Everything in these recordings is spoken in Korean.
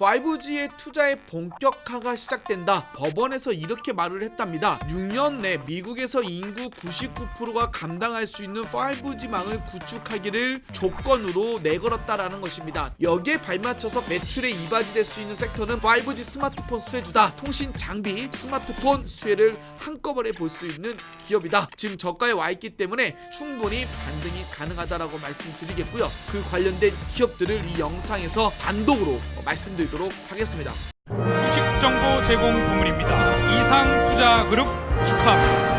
5G의 투자의 본격화가 시작된다. 법원에서 이렇게 말을 했답니다. 6년 내 미국에서 인구 99%가 감당할 수 있는 5G망을 구축하기를 조건으로 내걸었다라는 것입니다. 여기에 발맞춰서 매출에 이바지될 수 있는 섹터는 5G 스마트폰 수혜주다. 통신 장비, 스마트폰 수혜를 한꺼번에 볼 수 있는 기업이다. 지금 저가에 와 있기 때문에 충분히 반등이 가능하다라고 말씀드리겠고요. 그 관련된 기업들을 이 영상에서 단독으로 말씀드리도록 하겠습니다. 주식 정보 제공 부문입니다. 이상투자그룹 축하합니다.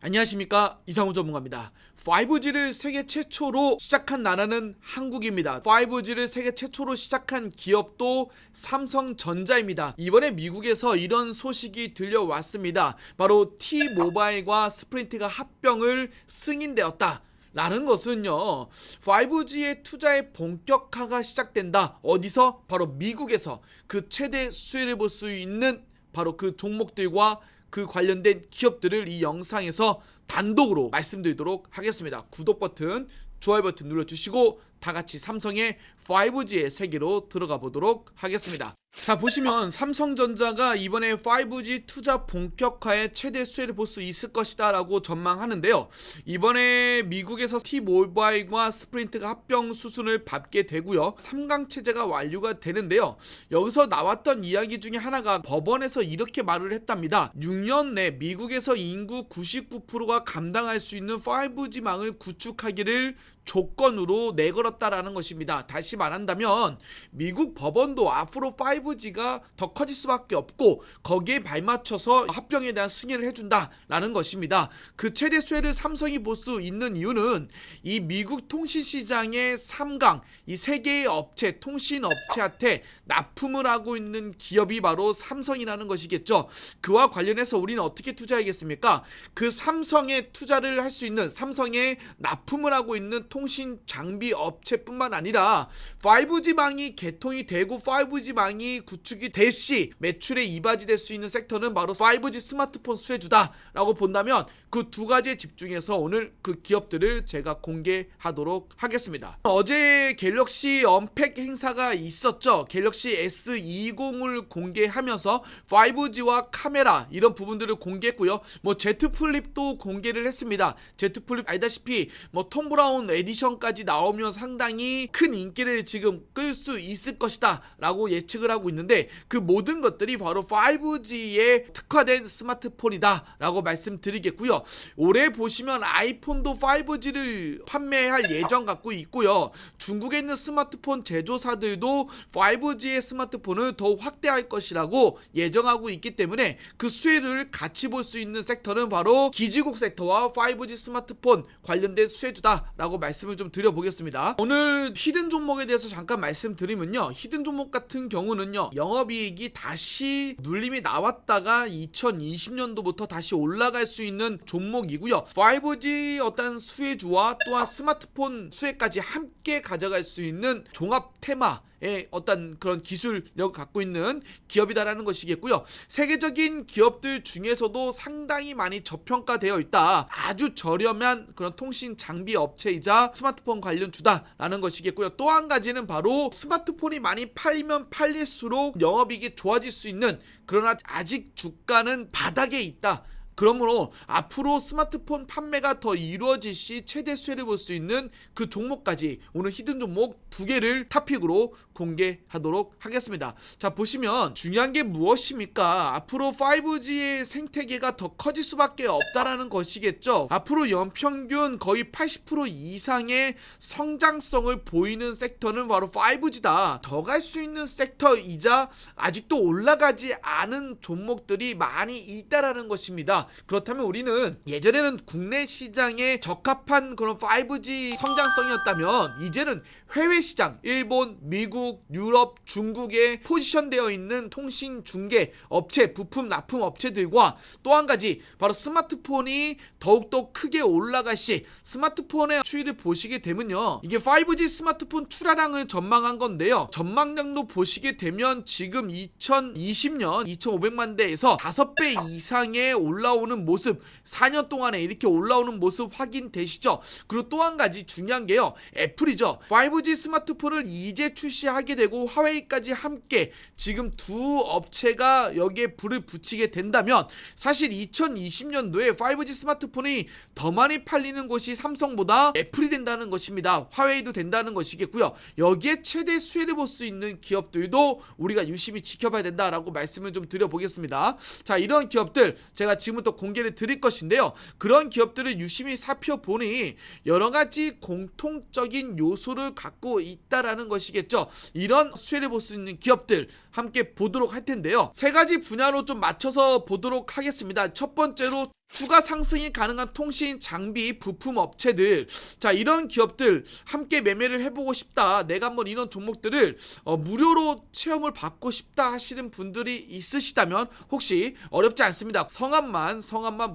안녕하십니까, 이상우 전문가입니다. 5G를 세계 최초로 시작한 나라는 한국입니다. 5G를 세계 최초로 시작한 기업도 삼성전자입니다. 이번에 미국에서 이런 소식이 들려왔습니다. 바로 T-모바일과 스프린트가 합병을 승인되었다 라는 것은요, 5G의 투자의 본격화가 시작된다. 어디서? 바로 미국에서 그 최대 수혜를 볼 수 있는 바로 그 종목들과 그 관련된 기업들을 이 영상에서 단독으로 말씀드리도록 하겠습니다. 구독 버튼, 좋아요 버튼 눌러주시고 다같이 삼성의 5G의 세계로 들어가 보도록 하겠습니다. 자, 보시면 삼성전자가 이번에 5G 투자 본격화에 최대 수혜를 볼 수 있을 것이다 라고 전망하는데요. 이번에 미국에서 T-모바일과 스프린트가 합병 수순을 밟게 되고요. 3강 체제가 완료가 되는데요. 여기서 나왔던 이야기 중에 하나가 법원에서 이렇게 말을 했답니다. 6년 내 미국에서 인구 99%가 감당할 수 있는 5G망을 구축하기를 조건으로 내걸었다라는 것입니다. 다시 말한다면 미국 법원도 앞으로 5G가 더 커질 수밖에 없고 거기에 발맞춰서 합병에 대한 승인을 해준다라는 것입니다. 그 최대 수혜를 삼성이 볼 수 있는 이유는 이 미국 통신시장의 3강, 이 세 개의 업체, 통신업체한테 납품을 하고 있는 기업이 바로 삼성이라는 것이겠죠. 그와 관련해서 우리는 어떻게 투자하겠습니까? 그 삼성에 투자를 할 수 있는, 삼성에 납품을 하고 있는 통신 장비 업체뿐만 아니라 5G망이 개통이 되고 5G망이 구축이 될 시 매출에 이바지될 수 있는 섹터는 바로 5G 스마트폰 수혜주다 라고 본다면 그 두 가지에 집중해서 오늘 그 기업들을 제가 공개하도록 하겠습니다. 어제 갤럭시 언팩 행사가 있었죠. 갤럭시 S20을 공개하면서 5G와 카메라 이런 부분들을 공개했고요. Z 플립도 공개를 했습니다. Z 플립 알다시피 톰 브라운 에디션까지 나오면 상당히 큰 인기를 지금 끌 수 있을 것이다 라고 예측을 하고 있는데 그 모든 것들이 바로 5G에 특화된 스마트폰이다 라고 말씀드리겠고요. 올해 보시면 아이폰도 5G를 판매할 예정 갖고 있고요. 중국에 있는 스마트폰 제조사들도 5G의 스마트폰을 더 확대할 것이라고 예정하고 있기 때문에 그 수혜를 같이 볼 수 있는 섹터는 바로 기지국 섹터와 5G 스마트폰 관련된 수혜주다 라고 말씀을 좀 드려보겠습니다. 오늘 히든 종목에 대해서 잠깐 말씀드리면요, 히든 종목 같은 경우는요, 영업이익이 다시 눌림이 나왔다가 2020년도부터 다시 올라갈 수 있는 종목이고요. 5G 어떤 수혜주와 또한 스마트폰 수혜까지 함께 가져갈 수 있는 종합 테마의 어떤 그런 기술력을 갖고 있는 기업이다라는 것이겠고요. 세계적인 기업들 중에서도 상당히 많이 저평가되어 있다. 아주 저렴한 그런 통신 장비 업체이자 스마트폰 관련 주다라는 것이겠고요. 또 한 가지는 바로 스마트폰이 많이 팔리면 팔릴수록 영업이익이 좋아질 수 있는, 그러나 아직 주가는 바닥에 있다. 그러므로 앞으로 스마트폰 판매가 더 이루어질 시 최대 수혜를 볼 수 있는 그 종목까지 오늘 히든 종목 두 개를 탑픽으로 공개하도록 하겠습니다. 자, 보시면 중요한 게 무엇입니까? 앞으로 5G의 생태계가 더 커질 수밖에 없다라는 것이겠죠. 앞으로 연평균 거의 80% 이상의 성장성을 보이는 섹터는 바로 5G다. 더 갈 수 있는 섹터이자 아직도 올라가지 않은 종목들이 많이 있다라는 것입니다. 그렇다면 우리는 예전에는 국내 시장에 적합한 그런 5G 성장성이었다면 이제는 해외 시장, 일본, 미국, 유럽, 중국에 포지션되어 있는 통신 중개 업체, 부품 납품 업체들과 또 한 가지 바로 스마트폰이 더욱더 크게 올라갈 시 스마트폰의 추이를 보시게 되면요, 이게 5G 스마트폰 출하량을 전망한 건데요, 전망량도 보시게 되면 지금 2020년 2500만 대에서 5배 이상의 올라올 올라오는 모습, 4년 동안에 이렇게 올라오는 모습 확인되시죠? 그리고 또 한 가지 중요한 게요, 애플이죠. 5G 스마트폰을 이제 출시하게 되고 화웨이까지 함께 지금 두 업체가 여기에 불을 붙이게 된다면 사실 2020년도에 5G 스마트폰이 더 많이 팔리는 곳이 삼성보다 애플이 된다는 것입니다. 화웨이도 된다는 것이겠고요. 여기에 최대 수혜를 볼 수 있는 기업들도 우리가 유심히 지켜봐야 된다라고 말씀을 좀 드려보겠습니다. 자, 이런 기업들 제가 지금부터 공개를 드릴 것인데요. 그런 기업들을 유심히 살펴보니 여러가지 공통적인 요소를 갖고 있다라는 것이겠죠. 이런 수혜를 볼 수 있는 기업들 함께 보도록 할 텐데요. 세 가지 분야로 좀 맞춰서 보도록 하겠습니다. 첫 번째로 추가 상승이 가능한 통신, 장비, 부품 업체들. 자, 이런 기업들 함께 매매를 해보고 싶다, 내가 한번 이런 종목들을 무료로 체험을 받고 싶다 하시는 분들이 있으시다면 혹시 어렵지 않습니다. 성함만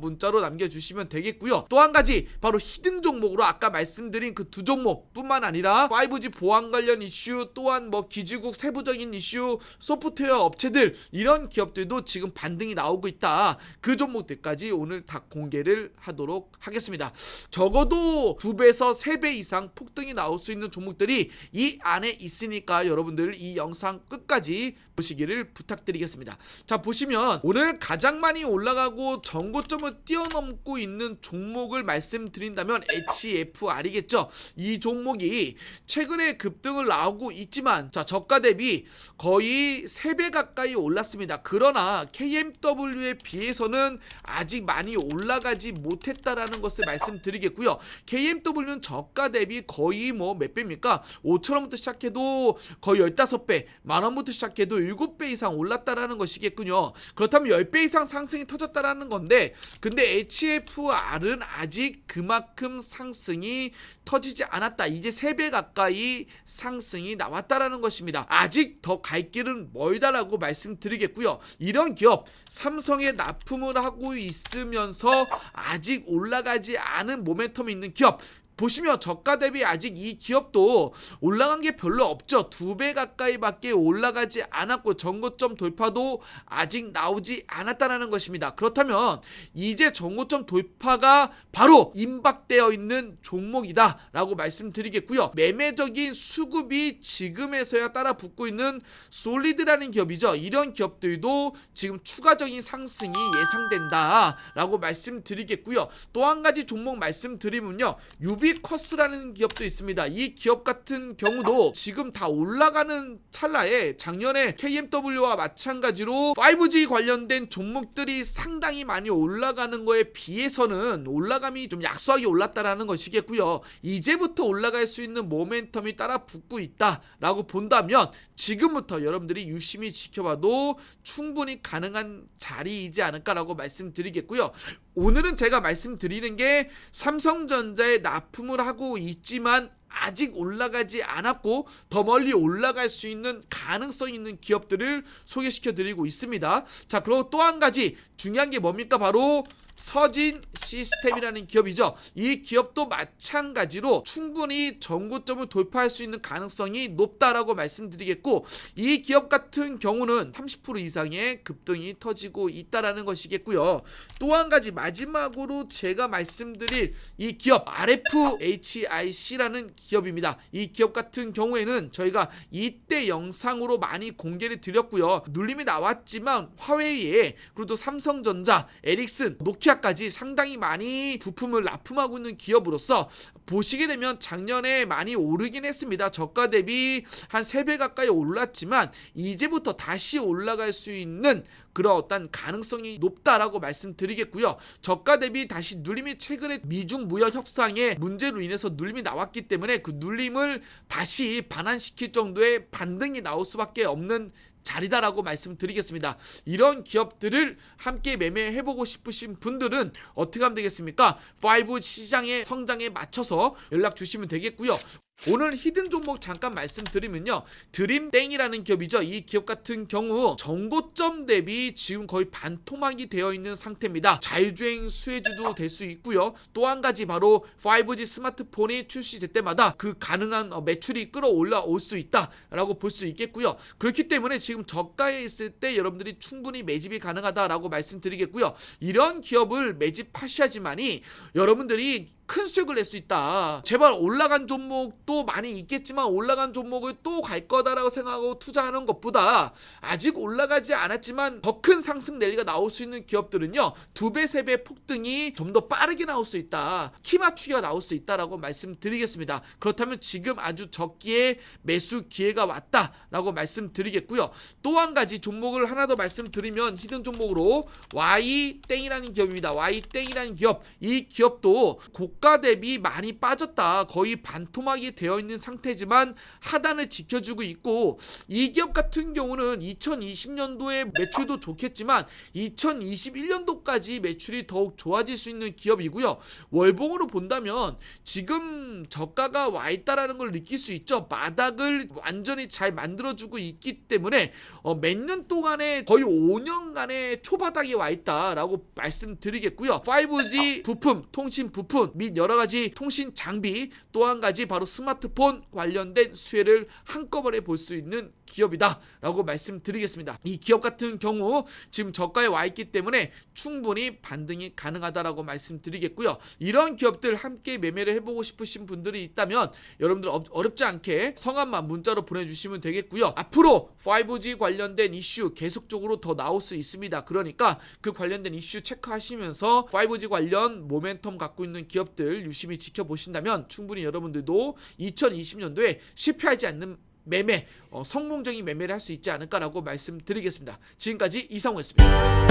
문자로 남겨주시면 되겠고요. 또 한 가지 바로 히든 종목으로 아까 말씀드린 그 두 종목 뿐만 아니라 5G 보안 관련 이슈, 또한 뭐 기지국 세부적인 이슈, 소프트웨어 업체들, 이런 기업들도 지금 반등이 나오고 있다. 그 종목들까지 오늘 다 공개를 하도록 하겠습니다. 적어도 2배에서 3배 이상 폭등이 나올 수 있는 종목들이 이 안에 있으니까 여러분들 이 영상 끝까지 보시기를 부탁드리겠습니다. 자, 보시면 오늘 가장 많이 올라가고 전고점을 뛰어넘고 있는 종목을 말씀드린다면 HFR이겠죠. 이 종목이 최근에 급등을 나오고 있지만 자, 저가 대비 거의 3배 가까이 올랐습니다. 그러나 KMW에 비해서는 아직 많이 올라가지 못했다라는 것을 말씀드리겠고요. KMW는 저가 대비 거의 뭐 몇 배입니까? 5,000원부터 시작해도 거의 15배, 만원부터 시작해도 7배 이상 올랐다라는 것이겠군요. 그렇다면 10배 이상 상승이 터졌다라는 건데, 근데 HFR은 아직 그만큼 상승이 터지지 않았다. 이제 3배 가까이 상승이 나왔다라는 것입니다. 아직 더 갈 길은 멀다라고 말씀드리겠고요. 이런 기업 삼성에 납품을 하고 있으면서 아직 올라가지 않은 모멘텀이 있는 기업, 보시면 저가 대비 아직 이 기업도 올라간 게 별로 없죠. 2배 가까이밖에 올라가지 않았고 전고점 돌파도 아직 나오지 않았다는 것입니다. 그렇다면 이제 전고점 돌파가 바로 임박되어 있는 종목이다 라고 말씀드리겠고요. 매매적인 수급이 지금에서야 따라 붙고 있는 솔리드라는 기업이죠. 이런 기업들도 지금 추가적인 상승이 예상된다 라고 말씀드리겠고요. 또 한 가지 종목 말씀드리면요, 유비쿼스라는 기업도 있습니다. 이 기업 같은 경우도 지금 다 올라가는 찰나에 작년에 KMW와 마찬가지로 5G 관련된 종목들이 상당히 많이 올라가는 거에 비해서는 올라감이 좀 약소하게 올랐다라는 것이겠고요. 이제부터 올라갈 수 있는 모멘텀이 따라 붙고 있다라고 본다면 지금부터 여러분들이 유심히 지켜봐도 충분히 가능한 자리이지 않을까라고 말씀드리겠고요. 오늘은 제가 말씀드리는 게 삼성전자에 납품을 하고 있지만 아직 올라가지 않았고 더 멀리 올라갈 수 있는 가능성 있는 기업들을 소개시켜 드리고 있습니다. 자, 그리고 또 한 가지 중요한 게 뭡니까? 바로 서진 시스템이라는 기업이죠. 이 기업도 마찬가지로 충분히 전고점을 돌파할 수 있는 가능성이 높다라고 말씀드리겠고, 이 기업 같은 경우는 30% 이상의 급등이 터지고 있다라는 것이겠고요. 또 한 가지 마지막으로 제가 말씀드릴 이 기업 RFHIC라는 기업입니다. 이 기업 같은 경우에는 저희가 이때 영상으로 많이 공개를 드렸고요. 눌림이 나왔지만 화웨이에, 그리고 또 삼성전자, 에릭슨, 노키아까지 상당히 많이 부품을 납품하고 있는 기업으로서 보시게 되면 작년에 많이 오르긴 했습니다. 저가 대비 한 3배 가까이 올랐지만 이제부터 다시 올라갈 수 있는 그런 어떤 가능성이 높다라고 말씀드리겠고요. 저가 대비 다시 눌림이 최근에 미중 무역 협상의 문제로 인해서 눌림이 나왔기 때문에 그 눌림을 다시 반환시킬 정도의 반등이 나올 수밖에 없는 자리다라고 말씀드리겠습니다. 이런 기업들을 함께 매매해보고 싶으신 분들은 어떻게 하면 되겠습니까? 5 시장의 성장에 맞춰서 연락 주시면 되겠고요. 오늘 히든 종목 잠깐 말씀드리면요, 드림땡이라는 기업이죠. 이 기업 같은 경우 정고점 대비 지금 거의 반토막이 되어 있는 상태입니다. 자율주행 수혜주도 될 수 있고요. 또 한 가지 바로 5G 스마트폰이 출시될 때마다 그 가능한 매출이 끌어올라올 수 있다라고 볼 수 있겠고요. 그렇기 때문에 지금 저가에 있을 때 여러분들이 충분히 매집이 가능하다라고 말씀드리겠고요. 이런 기업을 매집하셔야지만이 여러분들이 큰 수익을 낼 수 있다. 제발 올라간 종목도 많이 있겠지만 올라간 종목을 또 갈 거다라고 생각하고 투자하는 것보다 아직 올라가지 않았지만 더 큰 상승 랠리가 나올 수 있는 기업들은요, 2배, 3배 폭등이 좀 더 빠르게 나올 수 있다. 키 맞추기가 나올 수 있다라고 말씀드리겠습니다. 그렇다면 지금 아주 적기에 매수 기회가 왔다라고 말씀드리겠고요. 또 한 가지 종목을 하나 더 말씀드리면 히든 종목으로 Y땡이라는 기업입니다. Y땡이라는 기업, 이 기업도 고가 대비 많이 빠졌다. 거의 반토막이 되어 있는 상태지만 하단을 지켜주고 있고, 이 기업 같은 경우는 2020년도에 매출도 좋겠지만 2021년도까지 매출이 더욱 좋아질 수 있는 기업이고요. 월봉으로 본다면 지금 저가가 와 있다라는 걸 느낄 수 있죠. 바닥을 완전히 잘 만들어주고 있기 때문에 몇 년 동안에 거의 5년간의 초바닥에 와 있다라고 말씀드리겠고요. 5G 부품, 통신 부품 및 여러가지 통신 장비, 또 한 가지 바로 스마트폰 관련된 수혜를 한꺼번에 볼 수 있는 기업이다 라고 말씀드리겠습니다. 이 기업 같은 경우 지금 저가에 와 있기 때문에 충분히 반등이 가능하다라고 말씀드리겠고요. 이런 기업들 함께 매매를 해보고 싶으신 분들이 있다면 여러분들 어렵지 않게 성함만 문자로 보내주시면 되겠고요. 앞으로 5G 관련된 이슈 계속적으로 더 나올 수 있습니다. 그러니까 그 관련된 이슈 체크하시면서 5G 관련 모멘텀 갖고 있는 기업들 유심히 지켜보신다면 충분히 여러분들도 2020년도에 실패하지 않는 매매, 성공적인 매매를 할 수 있지 않을까라고 말씀드리겠습니다. 지금까지 이상우였습니다.